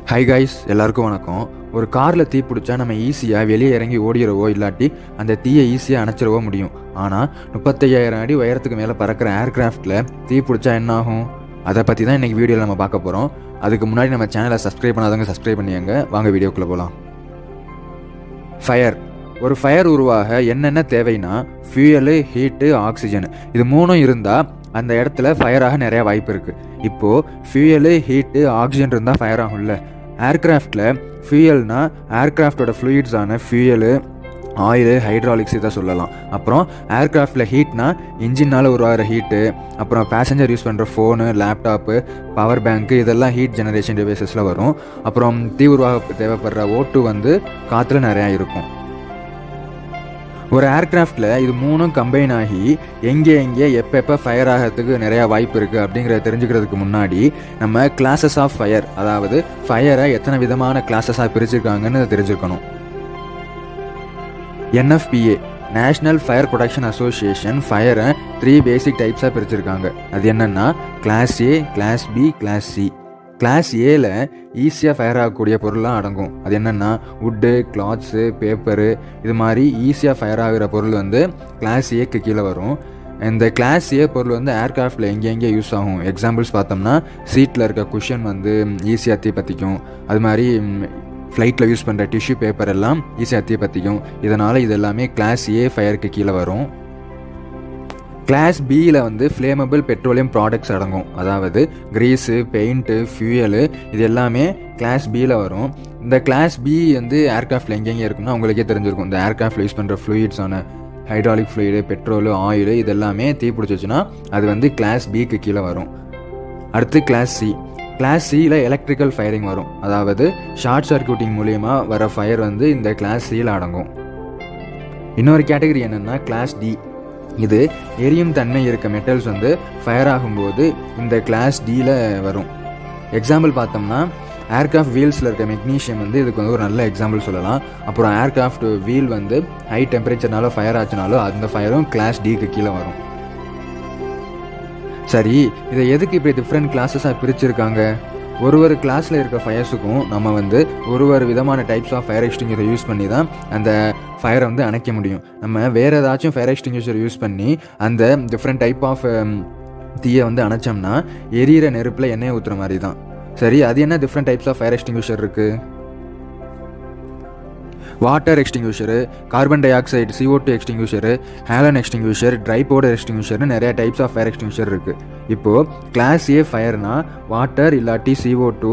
Hi guys, எல்லாருக்கும் வணக்கம். ஒரு காரில் தீ பிடிச்சா நம்ம ஈஸியாக வெளியே இறங்கி ஓடிறவோ இல்லாட்டி அந்த தீயை ஈஸியாக அணைச்சிடவோ முடியும். ஆனால் 35,000 அடி உயரத்துக்கு மேலே பறக்கிற ஏர்கிராஃப்டில் தீ பிடிச்சா என்ன ஆகும்? அதை பற்றி தான் இன்றைக்கி வீடியோவில் நம்ம பார்க்க போகிறோம். அதுக்கு முன்னாடி நம்ம சேனலை சப்ஸ்கிரைப் பண்ணாதவங்க சப்ஸ்கிரைப் பண்ணியாங்க. வாங்க வீடியோக்குள்ளே போகலாம். ஃபயர். ஒரு ஃபயர் உருவாக என்னென்ன தேவைன்னா ஃபியூயலு, ஹீட்டு, ஆக்சிஜன், இது மூணும் இருந்தால் அந்த இடத்துல ஃபயராக நிறையா வாய்ப்பு இருக்குது. இப்போது ஃபியூயலு, ஹீட்டு, ஆக்சிஜன் இருந்தால் ஃபயர் ஆகும்ல. ஏர்கிராஃப்டில் ஃபியூயல்னா ஏர்கிராஃப்டோட ஃப்ளூயிட்ஸான ஃபியூயலு, ஆயிலு, ஹைட்ராலிக்ஸ் இதை சொல்லலாம். அப்புறம் ஏர்கிராஃப்டில் ஹீட்னா இன்ஜினால் உருவாகிற ஹீட்டு, அப்புறம் பேசஞ்சர் யூஸ் பண்ணுற ஃபோனு, லேப்டாப்பு, பவர் பேங்க்கு, இதெல்லாம் ஹீட் ஜெனரேஷன் டிவைசஸில் வரும். அப்புறம் தீ உருவாக தேவைப்படுற O2 காற்றுல நிறையா இருக்கும். ஒரு ஏர்கிராஃப்டில் இது மூணும் கம்பைன் ஆகி எங்கே எப்போ ஃபயர் ஆகிறதுக்கு நிறையா வாய்ப்பு இருக்குது அப்படிங்கிறத தெரிஞ்சுக்கிறதுக்கு முன்னாடி நம்ம கிளாஸஸ் ஆஃப் ஃபயர், அதாவது ஃபயரை எத்தனை விதமான கிளாஸஸாக பிரிச்சிருக்காங்கன்னு தெரிஞ்சுக்கணும். NFPA national fire protection association ஃபயரை 3 பேசிக் டைப்ஸாக பிரிச்சிருக்காங்க. அது என்னென்னா class A, class B, class C. Class ஏல ஈஸியாக ஃபயர் ஆகக்கூடிய பொருள்லாம் அடங்கும். அது என்னென்னா வுட்டு, கிளாத்ஸு, பேப்பரு, இது மாதிரி ஈஸியாக ஃபயர் ஆகிற பொருள் கிளாஸ் ஏக்கு கீழே வரும். இந்த கிளாஸ் ஏ பொருள் ஏர்கிராஃப்டில் எங்கே யூஸ் ஆகும். எக்ஸாம்பிள்ஸ் பார்த்தோம்னா சீட்டில் இருக்க குஷன் ஈஸியாக தீ பற்றிக்கும். அது மாதிரி ஃப்ளைட்டில் யூஸ் பண்ணுற டிஷ்யூ பேப்பர் எல்லாம் ஈஸியாக தீ பற்றிக்கும். இதனால் இது எல்லாமே கிளாஸ் ஏ ஃபயருக்கு கீழே வரும். கிளாஸ் பியில் ஃப்ளேமபிள் பெட்ரோலியம் ப்ராடக்ட்ஸ் அடங்கும். அதாவது கிரீஸு, பெயிண்ட்டு, ஃபியூயலு, இது எல்லாமே கிளாஸ் பியில் வரும். இந்த கிளாஸ் பி ஏர்கிராஃப்டில் எங்கெங்கே இருக்குன்னா உங்களுக்கே தெரிஞ்சிருக்கும். இந்த ஏர்கிராஃப்டில் யூஸ் பண்ணுற ஃப்ளூயிட்ஸான ஹைட்ராலிக் ஃப்ளூயிடு, பெட்ரோலு, ஆயிலு, இது எல்லாமே தீ பிடிச்சிச்சுன்னா அது கிளாஸ் பிக்கு கீழே வரும். அடுத்து கிளாஸ் சி. கிளாஸ் சியில் எலக்ட்ரிக்கல் ஃபயரிங் வரும். அதாவது ஷார்ட் சர்க்யூட்டிங் மூலியமாக வர ஃபயர் இந்த கிளாஸ் சியில் அடங்கும். இன்னொரு கேட்டகரி என்னென்னா கிளாஸ் டி. இது எரியும் தன்மை இருக்க மெட்டல்ஸ் ஃபயர் ஆகும்போது இந்த கிளாஸ் டியில் வரும். எக்ஸாம்பிள் பார்த்தோம்னா ஏர்கிராஃப்ட் வீல்ஸில் இருக்க மெக்னீஷியம் இதுக்கு ஒரு நல்ல எக்ஸாம்பிள் சொல்லலாம். அப்புறம் ஏர்கிராஃப்ட் வீல் ஹை டெம்பரேச்சர்னால ஃபயர் ஆச்சுனாலும் அந்த ஃபயரும் கிளாஸ் டிக்கு கீழே வரும். சரி, இதை எதுக்கு இப்படி டிஃப்ரெண்ட் கிளாஸஸாக பிரிச்சிருக்காங்க? ஒரு கிளாஸில் இருக்க ஃபயர்ஸுக்கும் நம்ம ஒரு விதமான டைப்ஸ் ஆஃப் ஃபயர் எக்ஸ்டிங்யூஷரை யூஸ் பண்ணி தான் அந்த ஃபயரை அணைக்க முடியும். நம்ம வேறு ஏதாச்சும் ஃபயர் எக்ஸ்டிங்யூஷர் யூஸ் பண்ணி அந்த டிஃப்ரெண்ட் டைப் ஆஃப் தீயை அணைச்சோம்னா எரியிற நெருப்பில் எண்ணெயை ஊற்றுற மாதிரி தான். சரி, அது என்ன different types of fire extinguisher இருக்குது? Water extinguisher, carbon dioxide CO2 extinguisher, halon extinguisher, dry powder எக்ஸ்டிங்யூஷர்னு நிறைய டைப்ஸ் ஆஃப் ஃபயர் எக்ஸ்டிங்யூஷர் இருக்குது. இப்போது கிளாஸ் ஏ ஃபயர்னா வாட்டர் இல்லாட்டி CO2